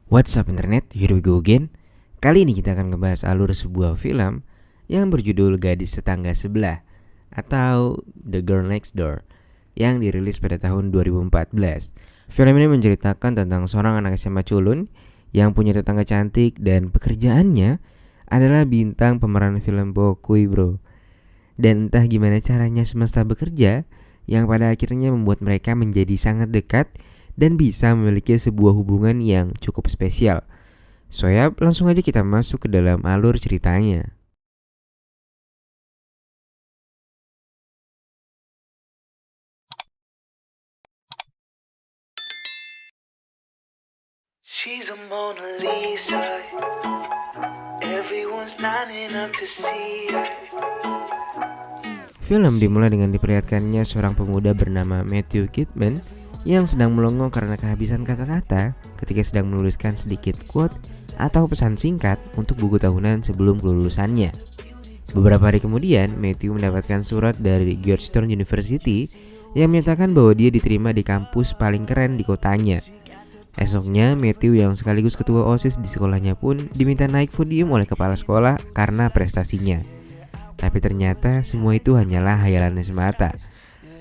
What's up internet, here we go again. Kali ini kita akan ngebahas alur sebuah film yang berjudul Gadis Tetangga Sebelah atau The Girl Next Door yang dirilis pada tahun 2014. Film ini menceritakan tentang seorang anak SMA culun yang punya tetangga cantik dan pekerjaannya adalah bintang pemeran film Bokui bro. Dan entah gimana caranya semesta bekerja yang pada akhirnya membuat mereka menjadi sangat dekat dan bisa memiliki sebuah hubungan yang cukup spesial. So ya, langsung aja kita masuk ke dalam alur ceritanya. She's a Mona Lisa. Everyone's lining up to see her. Film dimulai dengan diperlihatkannya seorang pemuda bernama Matthew Kidman yang sedang melongo karena kehabisan kata-kata ketika sedang menuliskan sedikit quote atau pesan singkat untuk buku tahunan sebelum kelulusannya. Beberapa hari kemudian, Matthew mendapatkan surat dari Georgetown University yang menyatakan bahwa dia diterima di kampus paling keren di kotanya. Esoknya, Matthew yang sekaligus ketua OSIS di sekolahnya pun diminta naik podium oleh kepala sekolah karena prestasinya. Tapi ternyata semua itu hanyalah hayalannya semata.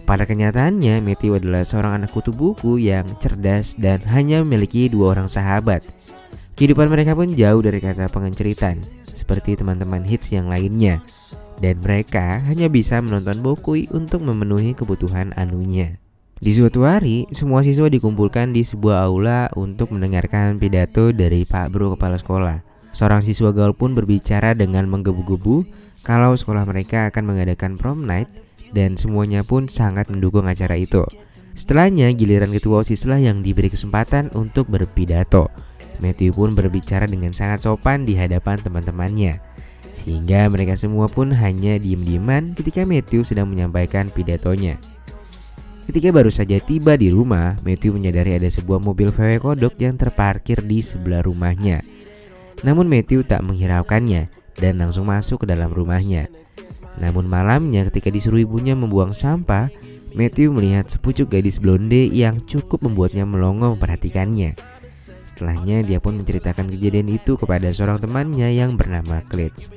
Pada kenyataannya, Matthew adalah seorang anak kutu buku yang cerdas dan hanya memiliki 2 orang sahabat. Kehidupan mereka pun jauh dari kata pengenceritan, seperti teman-teman hits yang lainnya. Dan mereka hanya bisa menonton Bokui untuk memenuhi kebutuhan anunya. Di suatu hari, semua siswa dikumpulkan di sebuah aula untuk mendengarkan pidato dari Pak Bro Kepala Sekolah. Seorang siswa gaul pun berbicara dengan menggebu-gebu kalau sekolah mereka akan mengadakan prom night dan semuanya pun sangat mendukung acara itu. Setelahnya, giliran ketua OSIS lah yang diberi kesempatan untuk berpidato. Matthew pun berbicara dengan sangat sopan di hadapan teman-temannya, sehingga mereka semua pun hanya diem-dieman ketika Matthew sedang menyampaikan pidatonya. Ketika baru saja tiba di rumah, Matthew menyadari ada sebuah mobil VW kodok yang terparkir di sebelah rumahnya. Namun Matthew tak menghiraukannya dan langsung masuk ke dalam rumahnya. Namun malamnya ketika disuruh ibunya membuang sampah, Matthew melihat sepucuk gadis blonde yang cukup membuatnya melongo memperhatikannya. Setelahnya dia pun menceritakan kejadian itu kepada seorang temannya yang bernama Klitsch.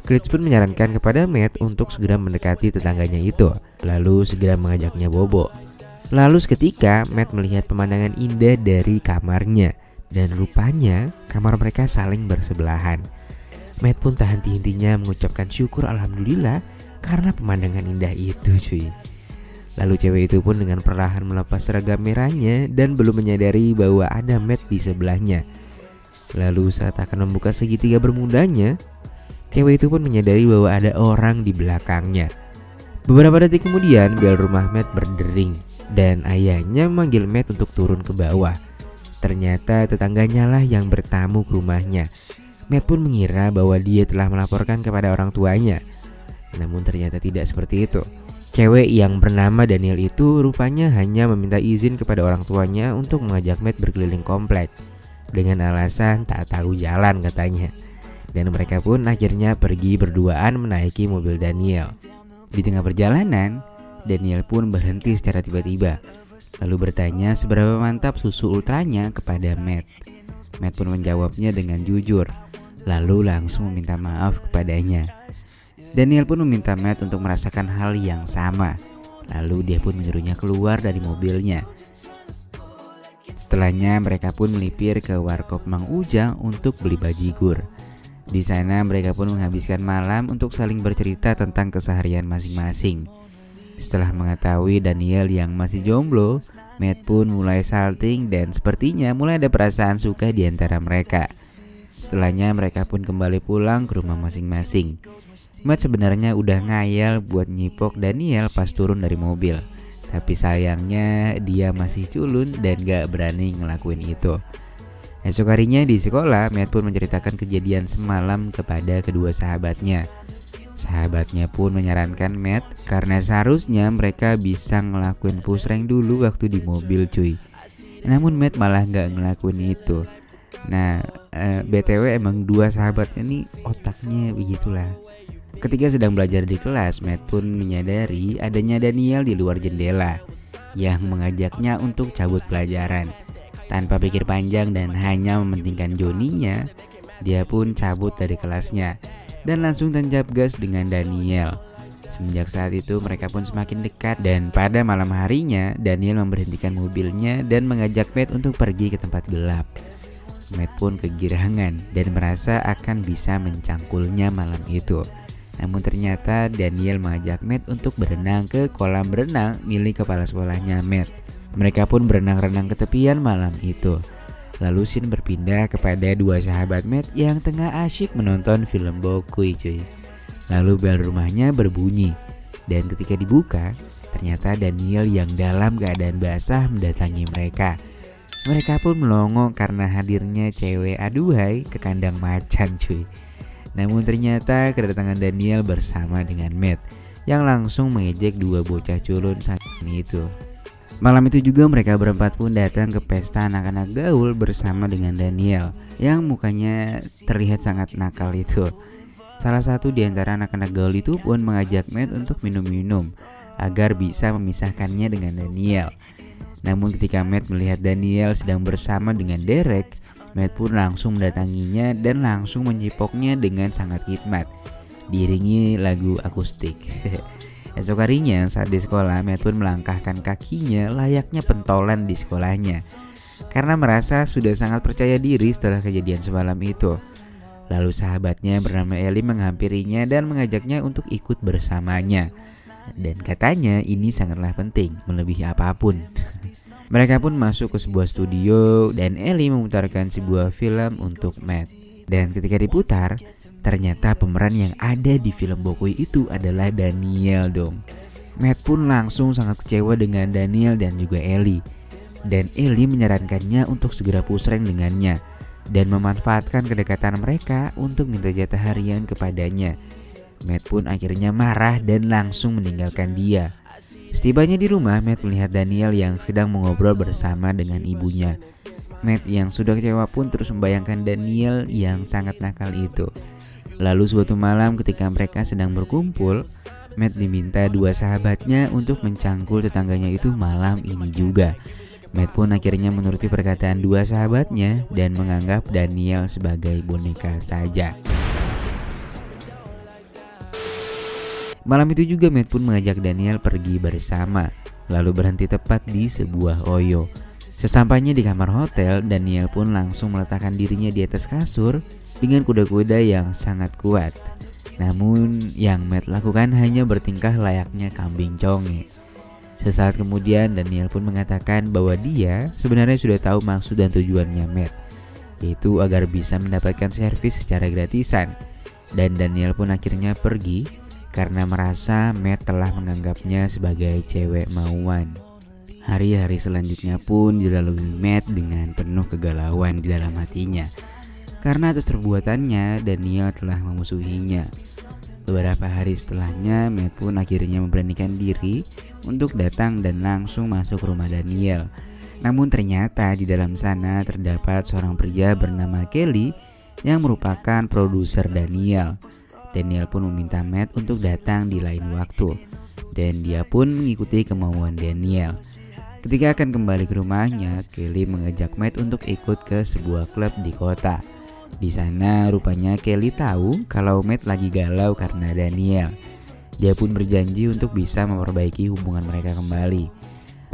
Klitsch pun menyarankan kepada Matt untuk segera mendekati tetangganya itu, lalu segera mengajaknya bobo. Lalu seketika Matt melihat pemandangan indah dari kamarnya, dan rupanya kamar mereka saling bersebelahan. Matt pun tak henti-hentinya mengucapkan syukur alhamdulillah karena pemandangan indah itu cuy. Lalu cewek itu pun dengan perlahan melepas seragam merahnya dan belum menyadari bahwa ada Matt di sebelahnya. Lalu saat akan membuka segitiga bermudanya, cewek itu pun menyadari bahwa ada orang di belakangnya. Beberapa detik kemudian bel rumah Matt berdering dan ayahnya memanggil Matt untuk turun ke bawah. Ternyata tetangganya lah yang bertamu ke rumahnya. Matt pun mengira bahwa dia telah melaporkan kepada orang tuanya. Namun ternyata tidak seperti itu. Cewek yang bernama Daniel itu rupanya hanya meminta izin kepada orang tuanya untuk mengajak Matt berkeliling komplek dengan alasan tak tahu jalan katanya. Dan mereka pun akhirnya pergi berduaan menaiki mobil Daniel. Di tengah perjalanan, Daniel pun berhenti secara tiba-tiba, lalu bertanya seberapa mantap susu ultranya kepada Matt. Matt pun menjawabnya dengan jujur, lalu langsung meminta maaf kepadanya. Daniel pun meminta Matt untuk merasakan hal yang sama. Lalu dia pun menyuruhnya keluar dari mobilnya. Setelahnya mereka pun melipir ke warkop Mang Ujang untuk beli bajigur. Di sana mereka pun menghabiskan malam untuk saling bercerita tentang keseharian masing-masing. Setelah mengetahui Daniel yang masih jomblo, Matt pun mulai salting dan sepertinya mulai ada perasaan suka di antara mereka. Setelahnya mereka pun kembali pulang ke rumah masing-masing. Matt sebenarnya udah ngayal buat nyipok Daniel pas turun dari mobil. Tapi sayangnya dia masih culun dan gak berani ngelakuin itu. Esok harinya di sekolah, Matt pun menceritakan kejadian semalam kepada kedua sahabatnya. Sahabatnya pun menyarankan Matt karena seharusnya mereka bisa ngelakuin push rank dulu waktu di mobil cuy. Namun Matt malah gak ngelakuin itu. Nah, BTW emang dua sahabatnya nih otaknya begitulah. Ketika sedang belajar di kelas, Matt pun menyadari adanya Daniel di luar jendela yang mengajaknya untuk cabut pelajaran. Tanpa pikir panjang dan hanya mementingkan Johnny-nya, dia pun cabut dari kelasnya dan langsung tancap gas dengan Daniel. Semenjak saat itu mereka pun semakin dekat dan pada malam harinya Daniel memberhentikan mobilnya dan mengajak Matt untuk pergi ke tempat gelap. Matt pun kegirangan dan merasa akan bisa mencangkulnya malam itu. Namun ternyata Daniel mengajak Matt untuk berenang ke kolam renang milik kepala sekolahnya Matt. Mereka pun berenang-renang ke tepian malam itu. Lalu scene berpindah kepada dua sahabat Matt yang tengah asyik menonton film Bokui cuy. Lalu bel rumahnya berbunyi dan ketika dibuka ternyata Daniel yang dalam keadaan basah mendatangi mereka. Mereka pun melongo karena hadirnya cewek aduhai ke kandang macan cuy. Namun ternyata kedatangan Daniel bersama dengan Matt yang langsung mengejek dua bocah culun saat itu. Malam itu juga mereka berempat pun datang ke pesta anak-anak gaul bersama dengan Daniel yang mukanya terlihat sangat nakal itu. Salah satu di antara anak-anak gaul itu pun mengajak Matt untuk minum-minum agar bisa memisahkannya dengan Daniel. Namun ketika Matt melihat Daniel sedang bersama dengan Derek, Matt pun langsung mendatanginya dan langsung mencipoknya dengan sangat hikmat, diiringi lagu akustik. Esok harinya saat di sekolah, Matt pun melangkahkan kakinya layaknya pentolan di sekolahnya karena merasa sudah sangat percaya diri setelah kejadian semalam itu. Lalu sahabatnya bernama Ellie menghampirinya dan mengajaknya untuk ikut bersamanya. Dan katanya ini sangatlah penting, melebihi apapun. Mereka pun masuk ke sebuah studio dan Ellie memutarkan sebuah film untuk Matt. Dan ketika diputar, ternyata pemeran yang ada di film Bokui itu adalah Daniel dong. Matt pun langsung sangat kecewa dengan Daniel dan juga Ellie. Dan Ellie menyarankannya untuk segera push rank dengannya dan memanfaatkan kedekatan mereka untuk minta jatah harian kepadanya. Matt pun akhirnya marah dan langsung meninggalkan dia. Setibanya di rumah, Matt melihat Daniel yang sedang mengobrol bersama dengan ibunya. Matt yang sudah kecewa pun terus membayangkan Daniel yang sangat nakal itu. Lalu suatu malam ketika mereka sedang berkumpul, Matt diminta dua sahabatnya untuk mencangkul tetangganya itu malam ini juga. Matt pun akhirnya menuruti perkataan dua sahabatnya dan menganggap Daniel sebagai boneka saja. Malam itu juga Matt pun mengajak Daniel pergi bersama, lalu berhenti tepat di sebuah oyo. Sesampainya di kamar hotel, Daniel pun langsung meletakkan dirinya di atas kasur dengan kuda-kuda yang sangat kuat. Namun yang Matt lakukan hanya bertingkah layaknya kambing conge. Sesaat kemudian Daniel pun mengatakan bahwa dia sebenarnya sudah tahu maksud dan tujuannya Matt, yaitu agar bisa mendapatkan servis secara gratisan. Dan Daniel pun akhirnya pergi karena merasa Matt telah menganggapnya sebagai cewek mauan. Hari-hari selanjutnya pun dilalui Matt dengan penuh kegalauan di dalam hatinya. Karena atas perbuatannya Daniel telah memusuhinya. Beberapa hari setelahnya Matt pun akhirnya memberanikan diri untuk datang dan langsung masuk rumah Daniel. Namun ternyata di dalam sana terdapat seorang pria bernama Kelly yang merupakan produser Daniel. Daniel pun meminta Matt untuk datang di lain waktu dan dia pun mengikuti kemauan Daniel. Ketika akan kembali ke rumahnya, Kelly mengajak Matt untuk ikut ke sebuah klub di kota. Di sana rupanya Kelly tahu kalau Matt lagi galau karena Daniel. Dia pun berjanji untuk bisa memperbaiki hubungan mereka kembali.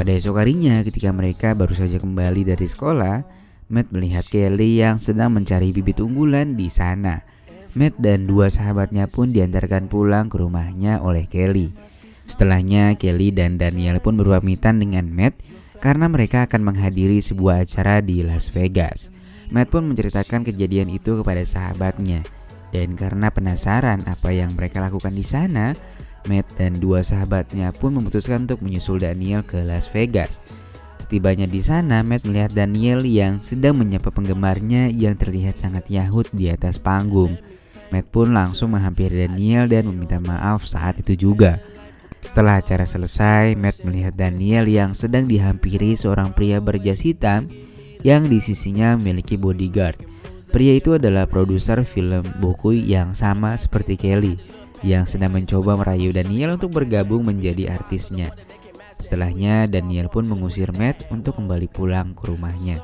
Pada esok harinya ketika mereka baru saja kembali dari sekolah, Matt melihat Kelly yang sedang mencari bibit unggulan di sana. Matt dan dua sahabatnya pun diantarkan pulang ke rumahnya oleh Kelly. Setelahnya Kelly dan Daniel pun berpamitan dengan Matt karena mereka akan menghadiri sebuah acara di Las Vegas. Matt pun menceritakan kejadian itu kepada sahabatnya dan karena penasaran apa yang mereka lakukan di sana, Matt dan dua sahabatnya pun memutuskan untuk menyusul Daniel ke Las Vegas. Setibanya di sana, Matt melihat Daniel yang sedang menyapa penggemarnya yang terlihat sangat yahut di atas panggung. Matt pun langsung menghampiri Daniel dan meminta maaf saat itu juga. Setelah acara selesai, Matt melihat Daniel yang sedang dihampiri seorang pria berjas hitam yang di sisinya memiliki bodyguard. Pria itu adalah produser film Bokui yang sama seperti Kelly, yang sedang mencoba merayu Daniel untuk bergabung menjadi artisnya. Setelahnya Daniel pun mengusir Matt untuk kembali pulang ke rumahnya.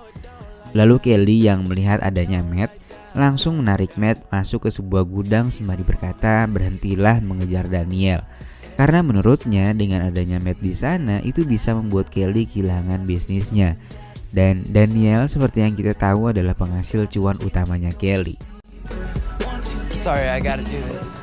Lalu Kelly yang melihat adanya Matt langsung menarik Matt masuk ke sebuah gudang sembari berkata berhentilah mengejar Daniel. Karena menurutnya dengan adanya Matt di sana itu bisa membuat Kelly kehilangan bisnisnya. Dan Daniel seperti yang kita tahu adalah penghasil cuan utamanya Kelly. Sorry, I gotta do this.